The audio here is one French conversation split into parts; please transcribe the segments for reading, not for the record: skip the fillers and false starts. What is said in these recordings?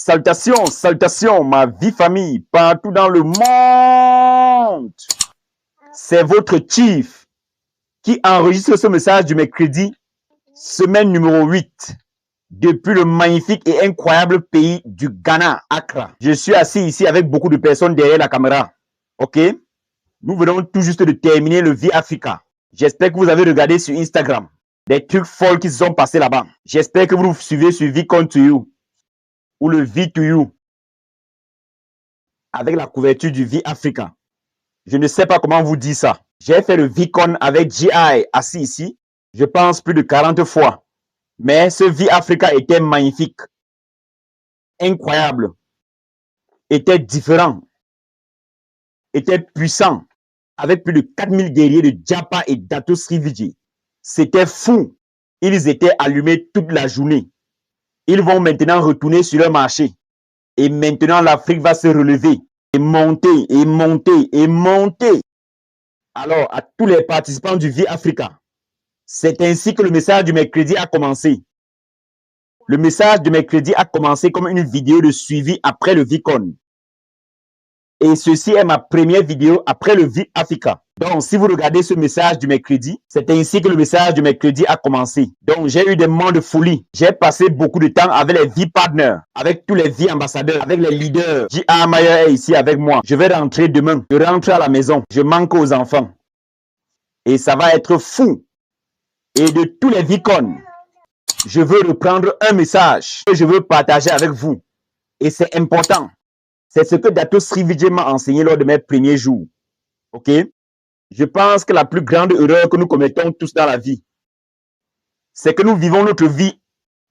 Salutations, salutations, ma vie famille, partout dans le monde. C'est votre Chief qui enregistre ce message du mercredi, semaine numéro 8, depuis le magnifique et incroyable pays du Ghana, Accra. Je suis assis ici avec beaucoup de personnes derrière la caméra. Ok? Nous venons tout juste de terminer le V-Africa. J'espère que vous avez regardé sur Instagram des trucs folles qui se sont passés là-bas. J'espère que vous nous suivez sur V-Con2You ou le V2You avec la couverture du V-Africa. Je ne sais pas comment vous dire ça. J'ai fait le V-Con avec G.I. assis ici, je pense plus de 40 fois. Mais ce V-Africa était magnifique, incroyable, était différent, était puissant, avec plus de 4000 guerriers de Japa et Dato Sri Vijay. C'était fou. Ils étaient allumés toute la journée. Ils vont maintenant retourner sur leur marché. Et maintenant, l'Afrique va se relever et monter, et monter, et monter. Alors, à tous les participants du V-Africa, c'est ainsi que le message du mercredi a commencé. Le message du mercredi a commencé comme une vidéo de suivi après le V-Con. Et ceci est ma première vidéo après le V-Africa. Donc, si vous regardez ce message du mercredi, c'est ainsi que le message du mercredi a commencé. Donc, j'ai eu des moments de folie. J'ai passé beaucoup de temps avec les V-Partners, avec tous les V-Ambassadeurs, avec les leaders. J.A. Mayer est ici avec moi. Je vais rentrer demain. Je rentre à la maison. Je manque aux enfants. Et ça va être fou. Et de tous les V-Con, je veux reprendre un message que je veux partager avec vous. Et c'est important. C'est ce que Dato Sri Vijay m'a enseigné lors de mes premiers jours. Ok? Je pense que la plus grande erreur que nous commettons tous dans la vie, c'est que nous vivons notre vie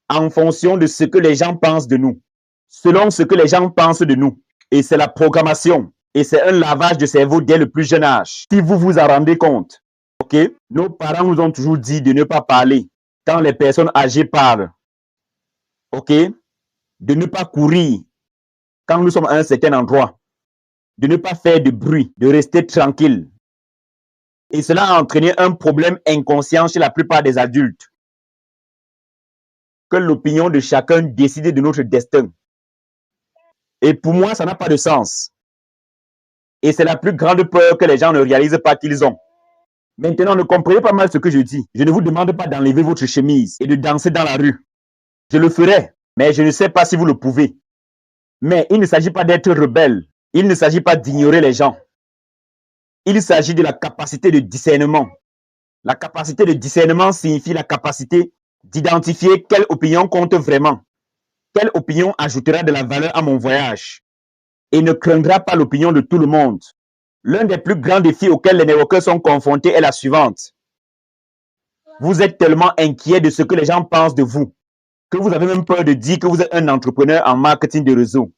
en fonction de ce que les gens pensent de nous. Selon ce que les gens pensent de nous. Et c'est la programmation. Et c'est un lavage de cerveau dès le plus jeune âge. Si vous vous en rendez compte. Ok? Nos parents nous ont toujours dit de ne pas parler quand les personnes âgées parlent. Ok? De ne pas courir quand nous sommes à un certain endroit, de ne pas faire de bruit, de rester tranquille. Et cela a entraîné un problème inconscient chez la plupart des adultes. Que l'opinion de chacun décide de notre destin. Et pour moi, ça n'a pas de sens. Et c'est la plus grande peur que les gens ne réalisent pas qu'ils ont. Maintenant, ne comprenez pas mal ce que je dis. Je ne vous demande pas d'enlever votre chemise et de danser dans la rue. Je le ferai, mais je ne sais pas si vous le pouvez. Mais il ne s'agit pas d'être rebelle. Il ne s'agit pas d'ignorer les gens. Il s'agit de la capacité de discernement. La capacité de discernement signifie la capacité d'identifier quelle opinion compte vraiment. Quelle opinion ajoutera de la valeur à mon voyage et ne craindra pas l'opinion de tout le monde. L'un des plus grands défis auxquels les networkers sont confrontés est la suivante. Vous êtes tellement inquiet de ce que les gens pensent de vous que vous avez même peur de dire que vous êtes un entrepreneur en marketing de réseau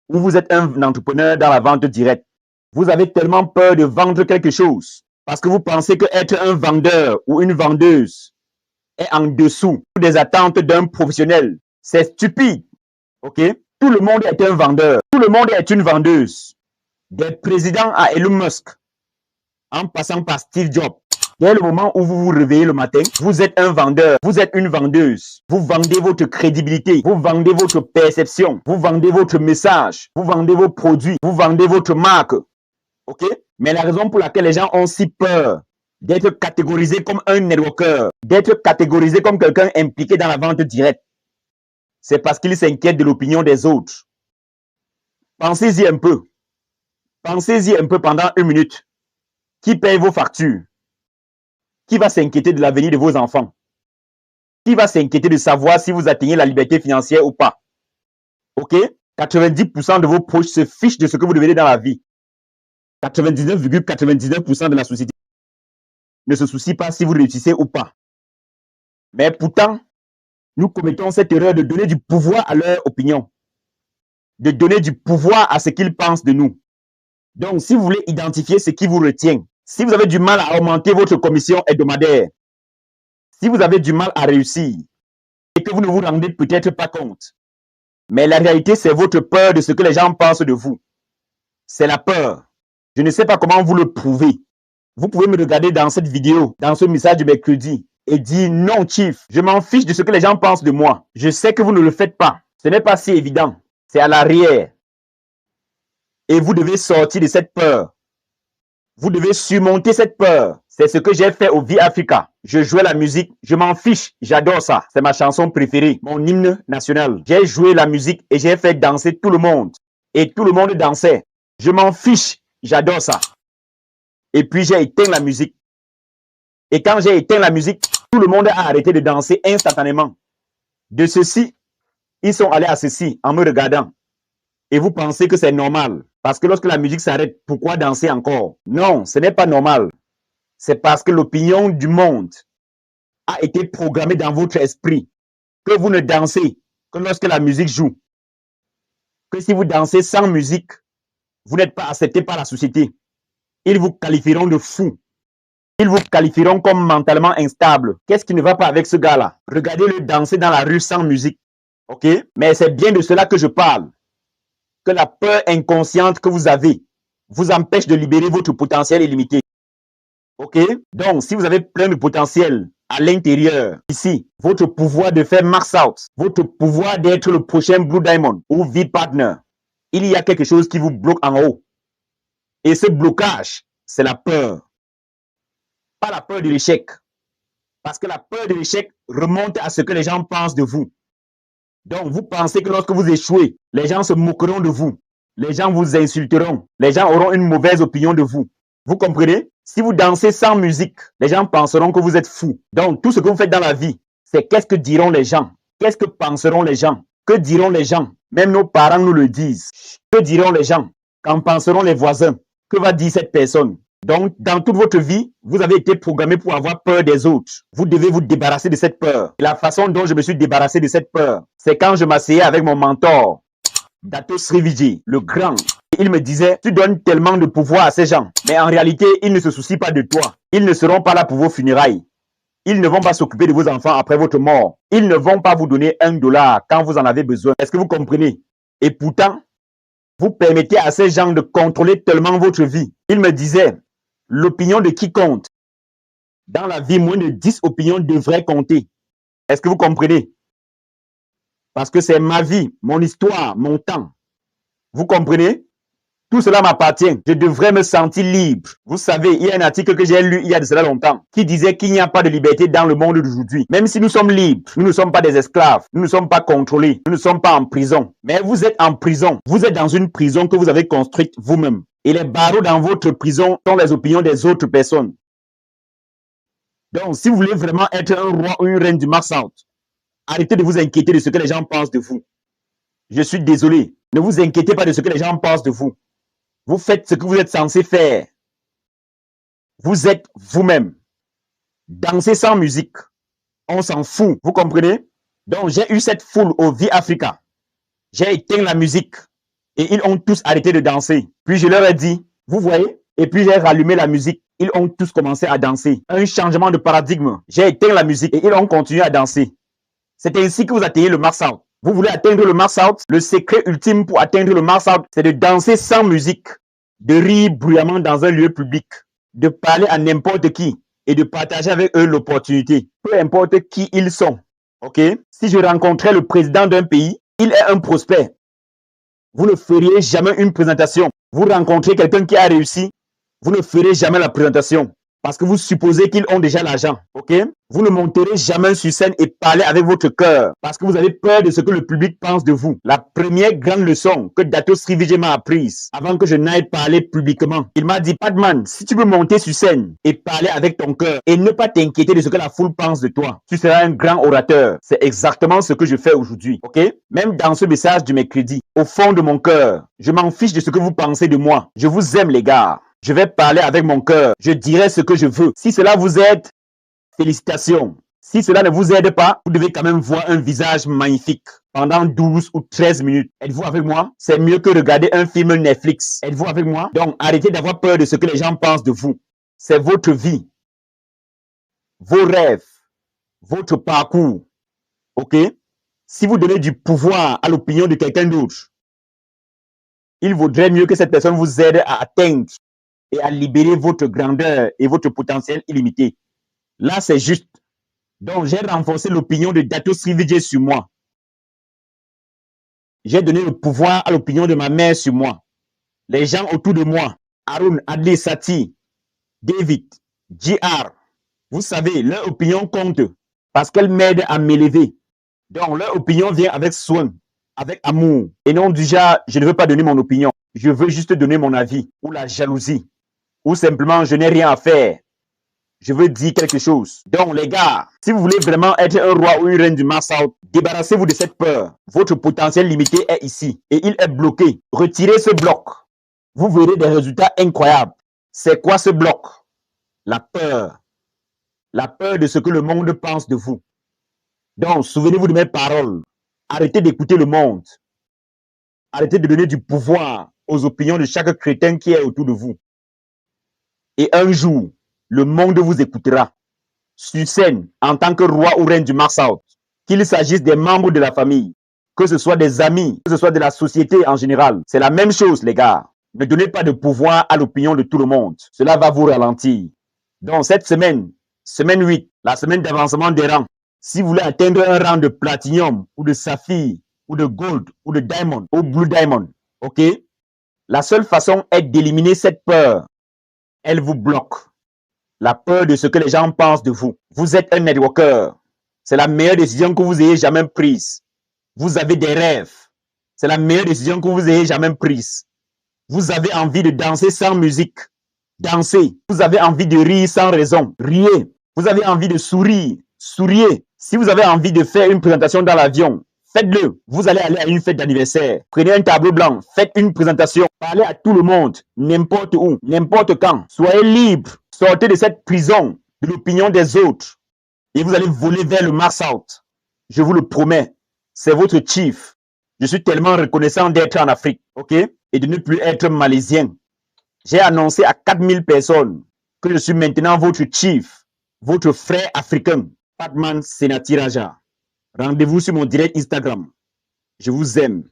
ou vous êtes un entrepreneur dans la vente directe. Vous avez tellement peur de vendre quelque chose parce que vous pensez que être un vendeur ou une vendeuse est en dessous des attentes d'un professionnel. C'est stupide. Ok? Tout le monde est un vendeur. Tout le monde est une vendeuse. Des présidents à Elon Musk en passant par Steve Jobs. Dès le moment où vous vous réveillez le matin, vous êtes un vendeur, vous êtes une vendeuse. Vous vendez votre crédibilité, vous vendez votre perception, vous vendez votre message, vous vendez vos produits, vous vendez votre marque. Ok? Mais la raison pour laquelle les gens ont si peur d'être catégorisés comme un networker, d'être catégorisés comme quelqu'un impliqué dans la vente directe, c'est parce qu'ils s'inquiètent de l'opinion des autres. Pensez-y un peu. Pensez-y un peu pendant 1 minute. Qui paye vos factures? Qui va s'inquiéter de l'avenir de vos enfants? Qui va s'inquiéter de savoir si vous atteignez la liberté financière ou pas? Ok? 90% de vos proches se fichent de ce que vous devenez dans la vie. 99,99% de la société ne se soucie pas si vous réussissez ou pas. Mais pourtant, nous commettons cette erreur de donner du pouvoir à leur opinion. De donner du pouvoir à ce qu'ils pensent de nous. Donc, si vous voulez identifier ce qui vous retient, si vous avez du mal à augmenter votre commission hebdomadaire, si vous avez du mal à réussir et que vous ne vous rendez peut-être pas compte, mais la réalité, c'est votre peur de ce que les gens pensent de vous. C'est la peur. Je ne sais pas comment vous le prouvez. Vous pouvez me regarder dans cette vidéo, dans ce message du mercredi et dire non, Chief, je m'en fiche de ce que les gens pensent de moi. Je sais que vous ne le faites pas. Ce n'est pas si évident. C'est à l'arrière. Et vous devez sortir de cette peur. Vous devez surmonter cette peur. C'est ce que j'ai fait au V-Africa. Je jouais la musique, je m'en fiche, j'adore ça. C'est ma chanson préférée, mon hymne national. J'ai joué la musique et j'ai fait danser tout le monde. Et tout le monde dansait. Je m'en fiche, j'adore ça. Et puis j'ai éteint la musique. Et quand j'ai éteint la musique, tout le monde a arrêté de danser instantanément. De ceci, ils sont allés à ceci en me regardant. Et vous pensez que c'est normal. Parce que lorsque la musique s'arrête, pourquoi danser encore? Non, ce n'est pas normal. C'est parce que l'opinion du monde a été programmée dans votre esprit. Que vous ne dansez que lorsque la musique joue. Que si vous dansez sans musique, vous n'êtes pas accepté par la société. Ils vous qualifieront de fou. Ils vous qualifieront comme mentalement instable. Qu'est-ce qui ne va pas avec ce gars-là? Regardez-le danser dans la rue sans musique. Ok? Mais c'est bien de cela que je parle. Que la peur inconsciente que vous avez vous empêche de libérer votre potentiel illimité. Ok? Donc, si vous avez plein de potentiel à l'intérieur, ici, votre pouvoir de faire max out, votre pouvoir d'être le prochain Blue Diamond ou V-Partner, il y a quelque chose qui vous bloque en haut. Et ce blocage, c'est la peur. Pas la peur de l'échec. Parce que la peur de l'échec remonte à ce que les gens pensent de vous. Donc, vous pensez que lorsque vous échouez, les gens se moqueront de vous. Les gens vous insulteront. Les gens auront une mauvaise opinion de vous. Vous comprenez? Si vous dansez sans musique, les gens penseront que vous êtes fou. Donc, tout ce que vous faites dans la vie, c'est qu'est-ce que diront les gens? Qu'est-ce que penseront les gens? Que diront les gens? Même nos parents nous le disent. Que diront les gens? Qu'en penseront les voisins? Que va dire cette personne? Donc, dans toute votre vie, vous avez été programmé pour avoir peur des autres. Vous devez vous débarrasser de cette peur. Et la façon dont je me suis débarrassé de cette peur, c'est quand je m'asseyais avec mon mentor, Dato Sri Vijay, le grand. Il me disait, tu donnes tellement de pouvoir à ces gens, mais en réalité, ils ne se soucient pas de toi. Ils ne seront pas là pour vos funérailles. Ils ne vont pas s'occuper de vos enfants après votre mort. Ils ne vont pas vous donner $1 quand vous en avez besoin. Est-ce que vous comprenez? Et pourtant, vous permettez à ces gens de contrôler tellement votre vie. Il me disait, l'opinion de qui compte? Dans la vie, moins de 10 opinions devraient compter. Est-ce que vous comprenez? Parce que c'est ma vie, mon histoire, mon temps. Vous comprenez? Tout cela m'appartient. Je devrais me sentir libre. Vous savez, il y a un article que j'ai lu il y a de cela longtemps qui disait qu'il n'y a pas de liberté dans le monde d'aujourd'hui. Même si nous sommes libres, nous ne sommes pas des esclaves. Nous ne sommes pas contrôlés. Nous ne sommes pas en prison. Mais vous êtes en prison. Vous êtes dans une prison que vous avez construite vous-même. Et les barreaux dans votre prison sont les opinions des autres personnes. Donc, si vous voulez vraiment être un roi ou une reine du max out, arrêtez de vous inquiéter de ce que les gens pensent de vous. Je suis désolé. Ne vous inquiétez pas de ce que les gens pensent de vous. Vous faites ce que vous êtes censé faire. Vous êtes vous-même. Danser sans musique, on s'en fout. Vous comprenez? Donc, j'ai eu cette foule au V-Africa. J'ai éteint la musique et ils ont tous arrêté de danser. Puis je leur ai dit, vous voyez? Et puis j'ai rallumé la musique. Ils ont tous commencé à danser. Un changement de paradigme. J'ai éteint la musique et ils ont continué à danser. C'est ainsi que vous atteignez le max out. Vous voulez atteindre le max out? Le secret ultime pour atteindre le max out, c'est de danser sans musique, de rire bruyamment dans un lieu public, de parler à n'importe qui et de partager avec eux l'opportunité, peu importe qui ils sont. Ok? Si je rencontrais le président d'un pays, il est un prospect. Vous ne feriez jamais une présentation. Vous rencontrez quelqu'un qui a réussi, vous ne ferez jamais la présentation. Parce que vous supposez qu'ils ont déjà l'argent, ok? Vous ne monterez jamais sur scène et parler avec votre cœur parce que vous avez peur de ce que le public pense de vous. La première grande leçon que Dato Sri Vijay m'a apprise avant que je n'aille parler publiquement, il m'a dit, Padman, si tu veux monter sur scène et parler avec ton cœur et ne pas t'inquiéter de ce que la foule pense de toi, tu seras un grand orateur. C'est exactement ce que je fais aujourd'hui, ok? Même dans ce message du mercredi, au fond de mon cœur, je m'en fiche de ce que vous pensez de moi. Je vous aime, les gars. Je vais parler avec mon cœur. Je dirai ce que je veux. Si cela vous aide, félicitations. Si cela ne vous aide pas, vous devez quand même voir un visage magnifique pendant 12 ou 13 minutes. Êtes-vous avec moi? C'est mieux que regarder un film Netflix. Êtes-vous avec moi? Donc, arrêtez d'avoir peur de ce que les gens pensent de vous. C'est votre vie, vos rêves, votre parcours. OK? Si vous donnez du pouvoir à l'opinion de quelqu'un d'autre, il vaudrait mieux que cette personne vous aide à atteindre et à libérer votre grandeur et votre potentiel illimité. Là, c'est juste. Donc, j'ai renforcé l'opinion de Dato Sri Vijay sur moi. J'ai donné le pouvoir à l'opinion de ma mère sur moi. Les gens autour de moi, Arun, Adli, Sati, David, JR, vous savez, leur opinion compte parce qu'elle m'aide à m'élever. Donc, leur opinion vient avec soin, avec amour. Et non du genre, je ne veux pas donner mon opinion. Je veux juste donner mon avis. Ou la jalousie. Ou simplement, je n'ai rien à faire. Je veux dire quelque chose. Donc, les gars, si vous voulez vraiment être un roi ou une reine du Mars-Out, débarrassez-vous de cette peur. Votre potentiel limité est ici. Et il est bloqué. Retirez ce bloc. Vous verrez des résultats incroyables. C'est quoi ce bloc? La peur. La peur de ce que le monde pense de vous. Donc, souvenez-vous de mes paroles. Arrêtez d'écouter le monde. Arrêtez de donner du pouvoir aux opinions de chaque crétin qui est autour de vous. Et un jour, le monde vous écoutera. Sur scène, en tant que roi ou reine du Mars-Out. Qu'il s'agisse des membres de la famille, que ce soit des amis, que ce soit de la société en général. C'est la même chose, les gars. Ne donnez pas de pouvoir à l'opinion de tout le monde. Cela va vous ralentir. Donc, cette semaine, semaine 8, la semaine d'avancement des rangs, si vous voulez atteindre un rang de platinium ou de saphir ou de gold ou de diamond ou blue diamond, ok? La seule façon est d'éliminer cette peur. Elle vous bloque. La peur de ce que les gens pensent de vous. Vous êtes un networker. C'est la meilleure décision que vous ayez jamais prise. Vous avez des rêves. C'est la meilleure décision que vous ayez jamais prise. Vous avez envie de danser sans musique. Dansez. Vous avez envie de rire sans raison. Riez. Vous avez envie de sourire. Souriez. Si vous avez envie de faire une présentation dans l'avion, faites-le. Vous allez aller à une fête d'anniversaire. Prenez un tableau blanc. Faites une présentation. Parlez à tout le monde. N'importe où. N'importe quand. Soyez libre. Sortez de cette prison de l'opinion des autres. Et vous allez voler vers le Mars-Out. Je vous le promets. C'est votre chief. Je suis tellement reconnaissant d'être en Afrique. Ok? Et de ne plus être malaisien. J'ai annoncé à 4000 personnes que je suis maintenant votre chief. Votre frère africain. Padman Senati Raja. Rendez-vous sur mon direct Instagram. Je vous aime.